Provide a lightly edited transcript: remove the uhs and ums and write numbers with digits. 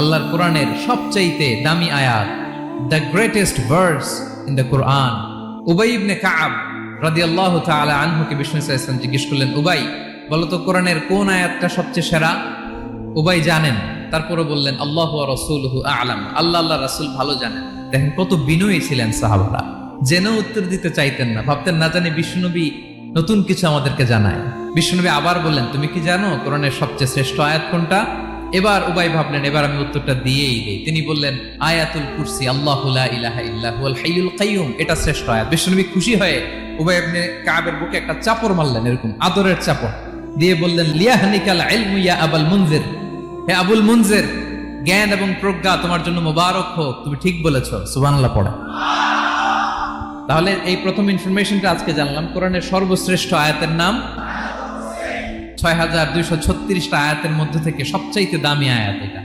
আল্লাহর কোরআনের সবচাইতে দামি আয়াত, the greatest verse in the Quran. Ubay ibn Kaab রাদিয়াল্লাহু তাআলা আনহুকে বিষ্ণু সাল্লাল্লাহু আলাইহি ওয়াসাল্লাম জিজ্ঞেস করলেন, উবাই বলো তো কোরআনের কোন আয়াতটা সবচেয়ে সেরা? উবাই জানেন, তারপরে বললেন আল্লাহু ওয়া রাসূলুহু আ'লাম, আল্লাহ আল্লাহ রাসূল ভালো জানেন। দেখেন কত বিনয়ী ছিলেন সাহাবারা, জেনেও উত্তর দিতে চাইতেন না, ভাবতেন না জানি বিষ্ণুনবী নতুন কিছু আমাদেরকে জানায়। বিষ্ণুনবী আবার বললেন, তুমি কি জানো কোরআনের সবচেয়ে শ্রেষ্ঠ আয়াত কোনটা? এবার উবাই ভাবলেন এবার আমি উত্তরটা দিয়েই দেই। তিনি বললেন আয়াতুল কুরসি, আল্লাহু লা ইলাহা ইল্লা হুয়াল হাইয়ুল কাইয়ুম, এটা শ্রেষ্ঠ আয়াত। বিষ্ণুনবী খুশি হয়ে উবাই ইবনে কাবের বুকে একটা চাপড় মারলেন, এরকম আদরের চাপড় দিয়ে বললেন, লিয়াহনিকাল ইলমু ইয়া আবুল মুনজির, হে আবুল মুনজির, জ্ঞান এবং প্রজ্ঞা তোমার জন্য মোবারক হোক, তুমি ঠিক বলেছো। সুবহানাল্লাহ পড়ে। তাহলে এই প্রথম ইনফরমেশনটা আজকে জানলাম, কোরআনের সর্বশ্রেষ্ঠ আয়াতের নাম ৬,২৩৬টা আয়াতের মধ্যে থেকে সবচাইতে দামি আয়াত এটা।